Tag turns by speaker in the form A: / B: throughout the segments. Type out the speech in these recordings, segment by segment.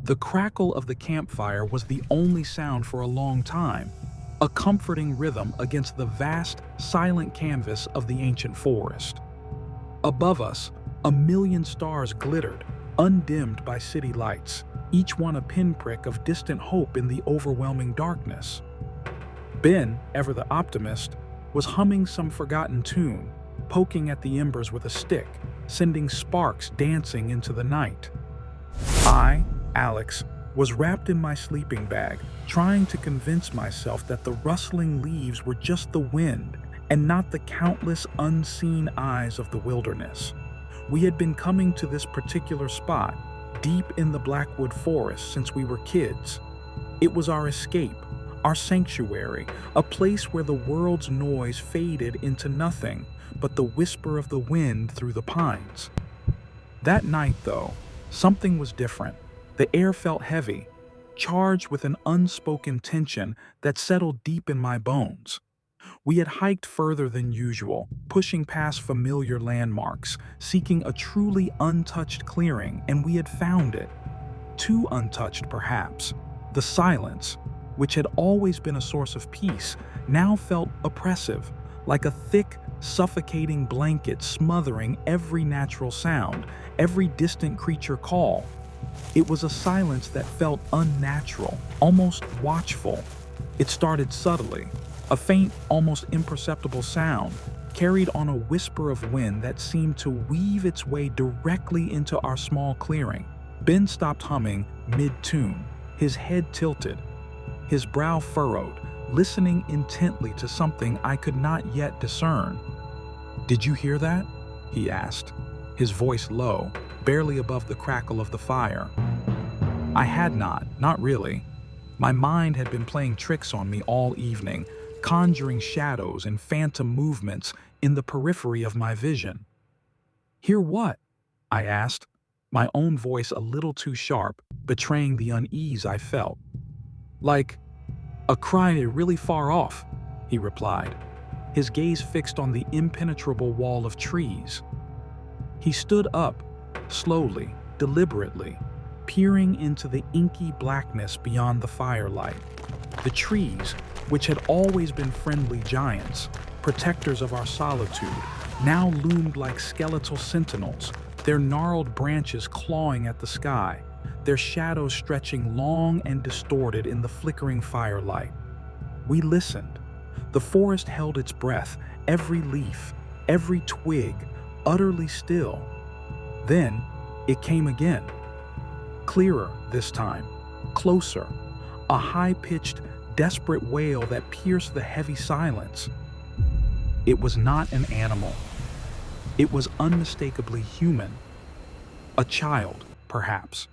A: The crackle of the campfire was the only sound for a long time, a comforting rhythm against the vast, silent canvas of the ancient forest. Above us, a million stars glittered, undimmed by city lights, each one a pinprick of distant hope in the overwhelming darkness. Ben, ever the optimist, was humming some forgotten tune, poking at the embers with a stick, sending sparks dancing into the night. I, Alex, was wrapped in my sleeping bag, trying to convince myself that the rustling leaves were just the wind and not the countless unseen eyes of the wilderness. We had been coming to this particular spot, deep in the Blackwood Forest, since we were kids. It was our escape, our sanctuary, a place where the world's noise faded into nothing but the whisper of the wind through the pines. That night, though, something was different. The air felt heavy, charged with an unspoken tension that settled deep in my bones. We had hiked further than usual, pushing past familiar landmarks, seeking a truly untouched clearing, and we had found it. Too untouched, perhaps. The silence, which had always been a source of peace, now felt oppressive, like a thick, suffocating blanket smothering every natural sound, every distant creature call. It was a silence that felt unnatural, almost watchful. It started subtly, a faint, almost imperceptible sound, carried on a whisper of wind that seemed to weave its way directly into our small clearing. Ben stopped humming mid-tune, his head tilted, his brow furrowed, listening intently to something I could not yet discern. "Did you hear that?" he asked, his voice low, barely above the crackle of the fire. I had not really. My mind had been playing tricks on me all evening, conjuring shadows and phantom movements in the periphery of my vision. "Hear what?" I asked, my own voice a little too sharp, betraying the unease I felt. "Like a cry really far off," he replied, his gaze fixed on the impenetrable wall of trees. He stood up, slowly, deliberately, peering into the inky blackness beyond the firelight. The trees, which had always been friendly giants, protectors of our solitude, now loomed like skeletal sentinels, their gnarled branches clawing at the sky, their shadows stretching long and distorted in the flickering firelight. We listened. The forest held its breath, every leaf, every twig, utterly still. Then it came again. Clearer this time, closer, a high-pitched, desperate wail that pierced the heavy silence. It was not an animal. It was unmistakably human. A child, perhaps,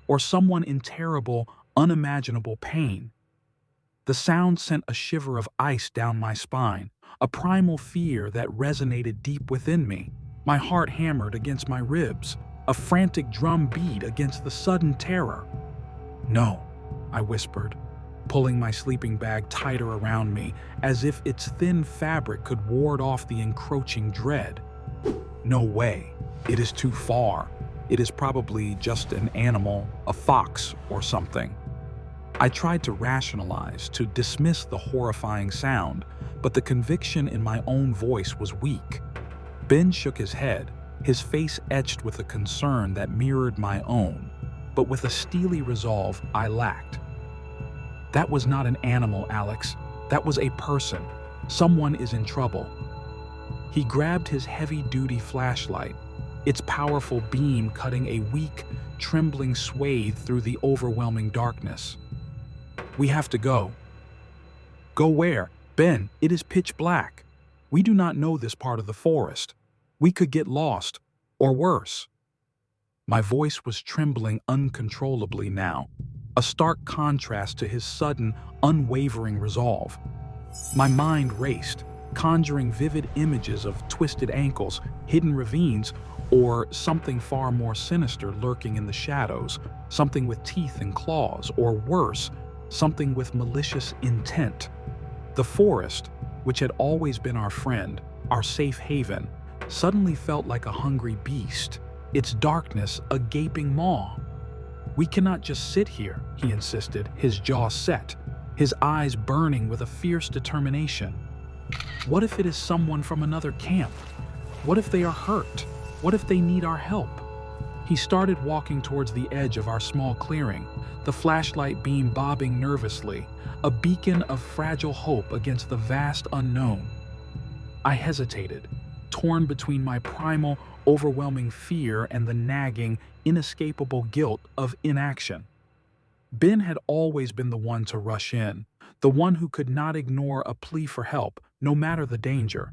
A: or someone in terrible, unimaginable pain. The sound sent a shiver of ice down my spine, a primal fear that resonated deep within me. My heart hammered against my ribs, a frantic drum beat against the sudden terror. "No," I whispered, pulling my sleeping bag tighter around me, as if its thin fabric could ward off the encroaching dread. "No way. It is too far. It is probably just an animal, a fox or something." I tried to rationalize, to dismiss the horrifying sound, but the conviction in my own voice was weak. Ben shook his head, his face etched with a concern that mirrored my own, but with a steely resolve I lacked. "That was not an animal, Alex. That was a person. Someone is in trouble." He grabbed his heavy-duty flashlight, its powerful beam cutting a weak, trembling swathe through the overwhelming darkness. "We have to go." "Go where?" "Ben, it is pitch black. We do not know this part of the forest. We could get lost, or worse." My voice was trembling uncontrollably now, a stark contrast to his sudden, unwavering resolve. My mind raced, conjuring vivid images of twisted ankles, hidden ravines, or something far more sinister lurking in the shadows, something with teeth and claws, or worse, something with malicious intent. The forest, which had always been our friend, our safe haven, suddenly felt like a hungry beast, its darkness a gaping maw. "We cannot just sit here," he insisted, his jaw set, his eyes burning with a fierce determination. "What if it is someone from another camp? What if they are hurt? What if they need our help?" He started walking towards the edge of our small clearing, the flashlight beam bobbing nervously, a beacon of fragile hope against the vast unknown. I hesitated, torn between my primal, overwhelming fear and the nagging, inescapable guilt of inaction. Ben had always been the one to rush in, the one who could not ignore a plea for help, no matter the danger.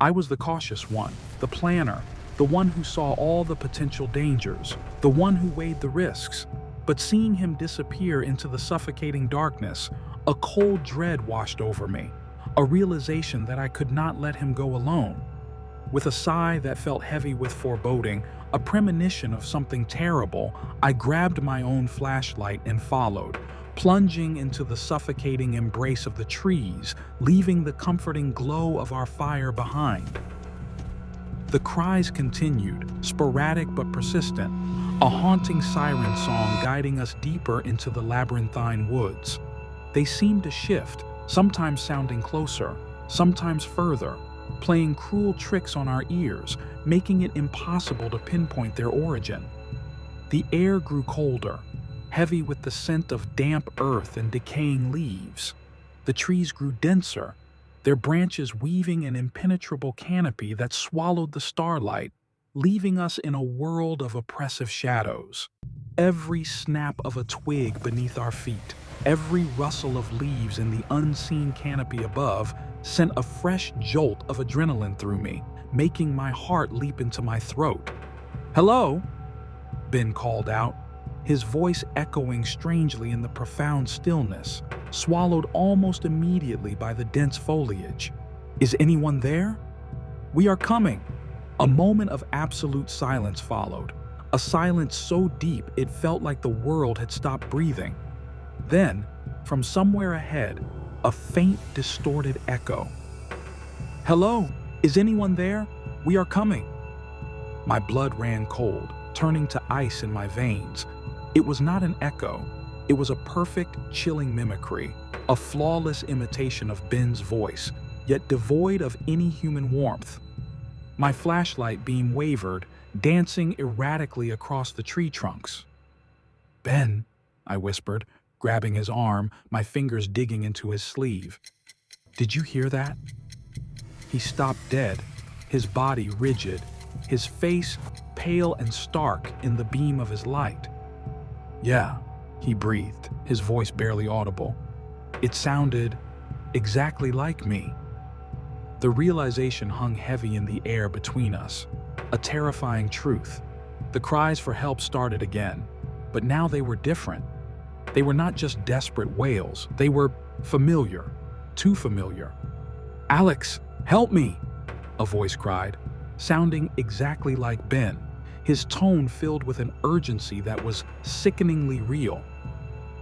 A: I was the cautious one, the planner, the one who saw all the potential dangers, the one who weighed the risks. But seeing him disappear into the suffocating darkness, a cold dread washed over me, a realization that I could not let him go alone. With a sigh that felt heavy with foreboding, a premonition of something terrible, I grabbed my own flashlight and followed, plunging into the suffocating embrace of the trees, leaving the comforting glow of our fire behind. The cries continued, sporadic but persistent, a haunting siren song guiding us deeper into the labyrinthine woods. They seemed to shift, sometimes sounding closer, sometimes further, playing cruel tricks on our ears, making it impossible to pinpoint their origin. The air grew colder, heavy with the scent of damp earth and decaying leaves. The trees grew denser, their branches weaving an impenetrable canopy that swallowed the starlight, leaving us in a world of oppressive shadows. Every snap of a twig beneath our feet, every rustle of leaves in the unseen canopy above sent a fresh jolt of adrenaline through me, making my heart leap into my throat. "Hello?" Ben called out, his voice echoing strangely in the profound stillness, swallowed almost immediately by the dense foliage. "Is anyone there?" "We are coming." A moment of absolute silence followed, a silence so deep it felt like the world had stopped breathing. Then, from somewhere ahead, a faint, distorted echo. "Hello? Is anyone there? We are coming." My blood ran cold, turning to ice in my veins. It was not an echo. It was a perfect, chilling mimicry, a flawless imitation of Ben's voice, yet devoid of any human warmth. My flashlight beam wavered, dancing erratically across the tree trunks. "Ben," I whispered, grabbing his arm, my fingers digging into his sleeve. "Did you hear that?" He stopped dead, his body rigid, his face pale and stark in the beam of his light. "Yeah," he breathed, his voice barely audible. "It sounded exactly like me." The realization hung heavy in the air between us, a terrifying truth. The cries for help started again, but now they were different. They were not just desperate wails, they were familiar, too familiar. "Alex, help me!" a voice cried, sounding exactly like Ben, his tone filled with an urgency that was sickeningly real.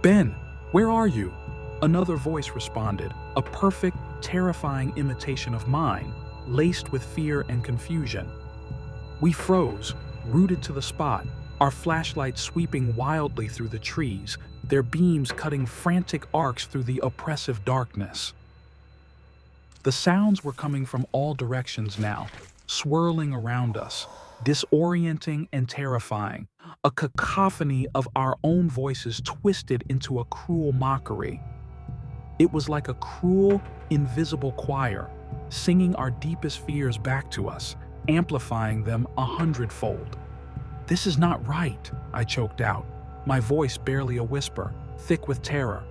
A: "Ben, where are you?" Another voice responded, a perfect, terrifying imitation of mine, laced with fear and confusion. We froze, rooted to the spot, our flashlights sweeping wildly through the trees, their beams cutting frantic arcs through the oppressive darkness. The sounds were coming from all directions now, swirling around us, disorienting and terrifying, a cacophony of our own voices twisted into a cruel mockery. It was like a cruel, invisible choir, singing our deepest fears back to us, amplifying them 100-fold. "This is not right," I choked out, my voice barely a whisper, thick with terror.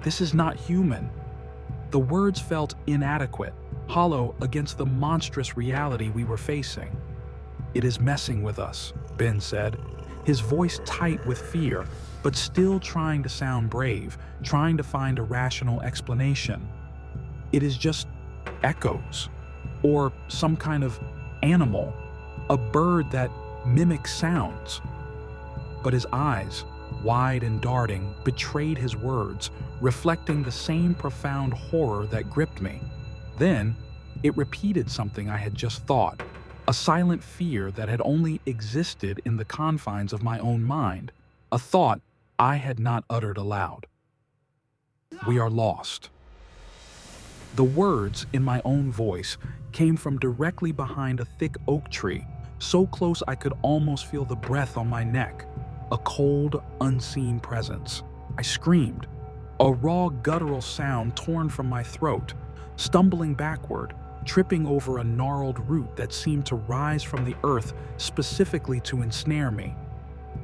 A: "This is not human." The words felt inadequate, hollow against the monstrous reality we were facing. "It is messing with us," Ben said, his voice tight with fear, but still trying to sound brave, trying to find a rational explanation. "It is just echoes, or some kind of animal, a bird that mimics sounds." But his eyes, wide and darting, betrayed his words, reflecting the same profound horror that gripped me. Then, it repeated something I had just thought, a silent fear that had only existed in the confines of my own mind. a thought I had not uttered aloud. We are lost. The words, in my own voice, came from directly behind a thick oak tree, so close I could almost feel the breath on my neck, a cold, unseen presence. I screamed, a raw, guttural sound torn from my throat, stumbling backward, tripping over a gnarled root that seemed to rise from the earth specifically to ensnare me.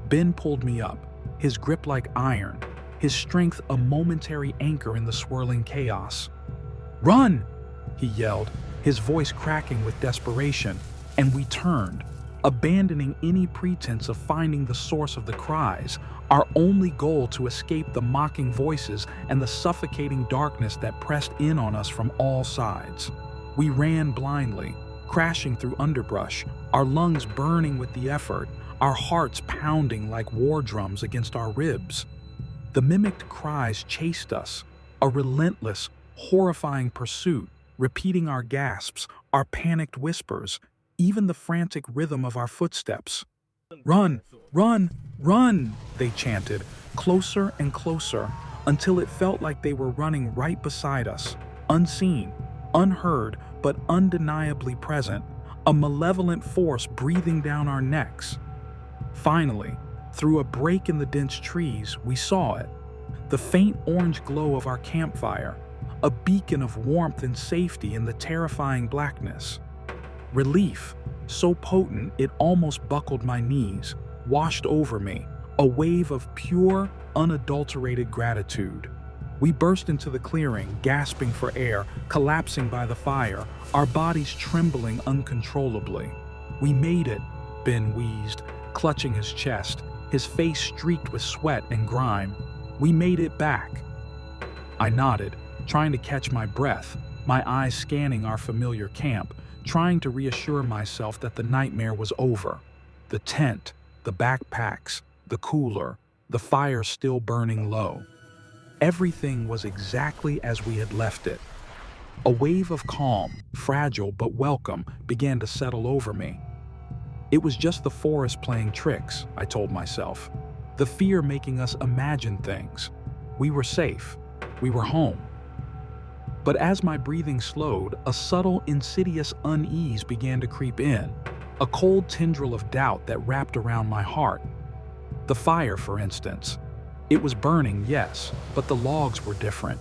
A: Ben pulled me up, his grip like iron, his strength a momentary anchor in the swirling chaos. "Run!" he yelled, his voice cracking with desperation, and we turned, abandoning any pretense of finding the source of the cries, our only goal to escape the mocking voices and the suffocating darkness that pressed in on us from all sides. We ran blindly, crashing through underbrush, our lungs burning with the effort, our hearts pounding like war drums against our ribs. The mimicked cries chased us, a relentless, horrifying pursuit, repeating our gasps, our panicked whispers, even the frantic rhythm of our footsteps. "Run! Run! Run!" they chanted, closer and closer, until it felt like they were running right beside us, unseen, unheard, but undeniably present, a malevolent force breathing down our necks. Finally, through a break in the dense trees, we saw it, the faint orange glow of our campfire, a beacon of warmth and safety in the terrifying blackness. Relief, so potent it almost buckled my knees, washed over me, a wave of pure, unadulterated gratitude. We burst into the clearing, gasping for air, collapsing by the fire, our bodies trembling uncontrollably. "We made it," Ben wheezed, clutching his chest, his face streaked with sweat and grime. "We made it back." I nodded, trying to catch my breath, my eyes scanning our familiar camp, trying to reassure myself that the nightmare was over. The tent, the backpacks, the cooler, the fire still burning low. Everything was exactly as we had left it. A wave of calm, fragile but welcome, began to settle over me. It was just the forest playing tricks, I told myself. The fear making us imagine things. We were safe. We were home. But as my breathing slowed, a subtle, insidious unease began to creep in, a cold tendril of doubt that wrapped around my heart. The fire, for instance. It was burning, yes, but the logs were different.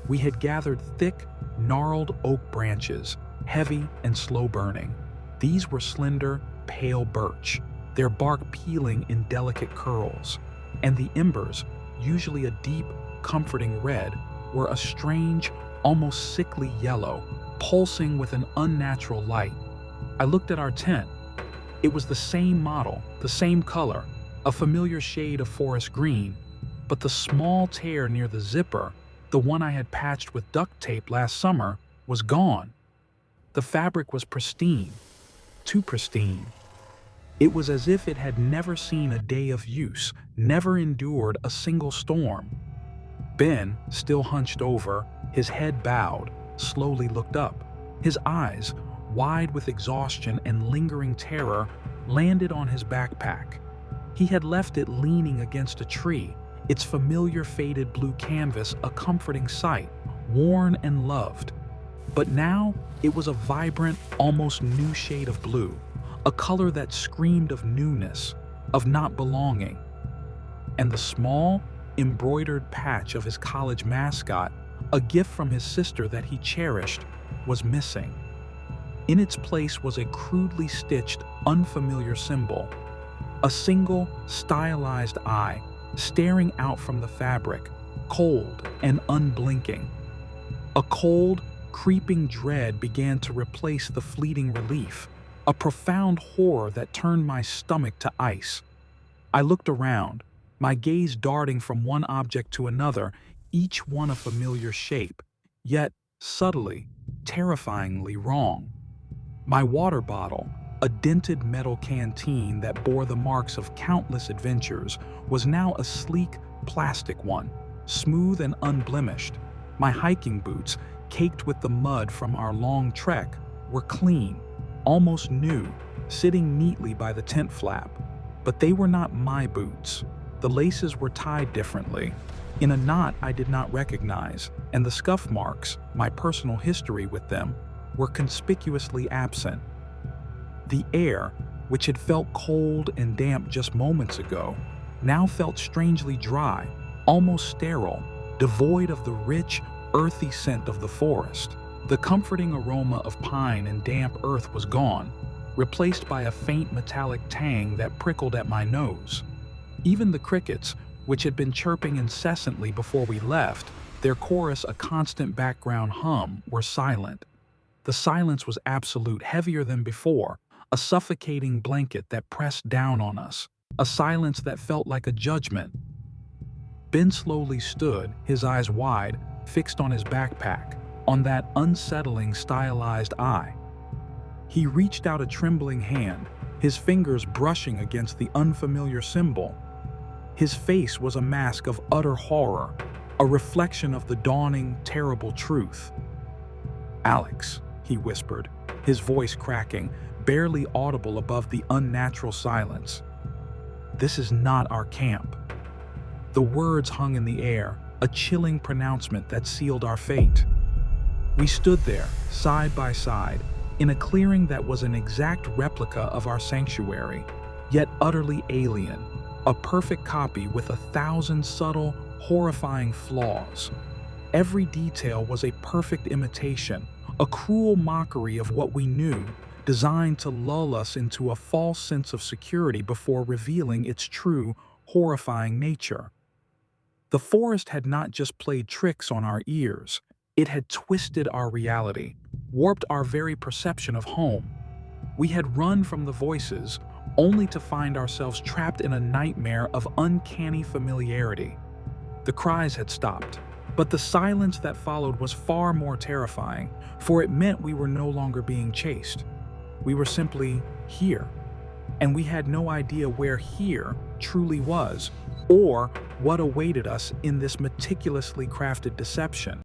A: We had gathered thick, gnarled oak branches, heavy and slow burning. These were slender, pale birch, their bark peeling in delicate curls, and the embers, usually a deep, comforting red, were a strange, almost sickly yellow, pulsing with an unnatural light. I looked at our tent. It was the same model, the same color, a familiar shade of forest green, but the small tear near the zipper, the one I had patched with duct tape last summer, was gone. The fabric was pristine, too pristine. It was as if it had never seen a day of use, never endured a single storm. Ben, still hunched over, his head bowed, slowly looked up. His eyes, wide with exhaustion and lingering terror, landed on his backpack. He had left it leaning against a tree, its familiar faded blue canvas a comforting sight, worn and loved. But now it was a vibrant, almost new shade of blue, a color that screamed of newness, of not belonging. And the small, embroidered patch of his college mascot, a gift from his sister that he cherished, was missing. In its place was a crudely stitched, unfamiliar symbol, a single, stylized eye staring out from the fabric, cold and unblinking. A cold, creeping dread began to replace the fleeting relief, a profound horror that turned my stomach to ice. I looked around, my gaze darting from one object to another, each one a familiar shape, yet subtly, terrifyingly wrong. My water bottle, a dented metal canteen that bore the marks of countless adventures, was now a sleek plastic one, smooth and unblemished. My hiking boots, caked with the mud from our long trek, were clean, almost new, sitting neatly by the tent flap. But they were not my boots. The laces were tied differently, in a knot I did not recognize, and the scuff marks, my personal history with them, were conspicuously absent. The air, which had felt cold and damp just moments ago, now felt strangely dry, almost sterile, devoid of the rich, earthy scent of the forest. The comforting aroma of pine and damp earth was gone, replaced by a faint metallic tang that prickled at my nose. Even the crickets, which had been chirping incessantly before we left, their chorus a constant background hum, were silent. The silence was absolute, heavier than before, a suffocating blanket that pressed down on us, a silence that felt like a judgment. Ben slowly stood, his eyes wide, fixed on his backpack, on that unsettling, stylized eye. He reached out a trembling hand, his fingers brushing against the unfamiliar symbol. His face was a mask of utter horror, a reflection of the dawning, terrible truth. "Alex," he whispered, his voice cracking, barely audible above the unnatural silence. "This is not our camp." The words hung in the air, a chilling pronouncement that sealed our fate. We stood there, side by side, in a clearing that was an exact replica of our sanctuary, yet utterly alien, a perfect copy with 1,000 subtle, horrifying flaws. Every detail was a perfect imitation, a cruel mockery of what we knew, designed to lull us into a false sense of security before revealing its true, horrifying nature. The forest had not just played tricks on our ears, it had twisted our reality, warped our very perception of home. We had run from the voices, only to find ourselves trapped in a nightmare of uncanny familiarity. The cries had stopped, but the silence that followed was far more terrifying, for it meant we were no longer being chased. We were simply here, and we had no idea where here truly was, or what awaited us in this meticulously crafted deception.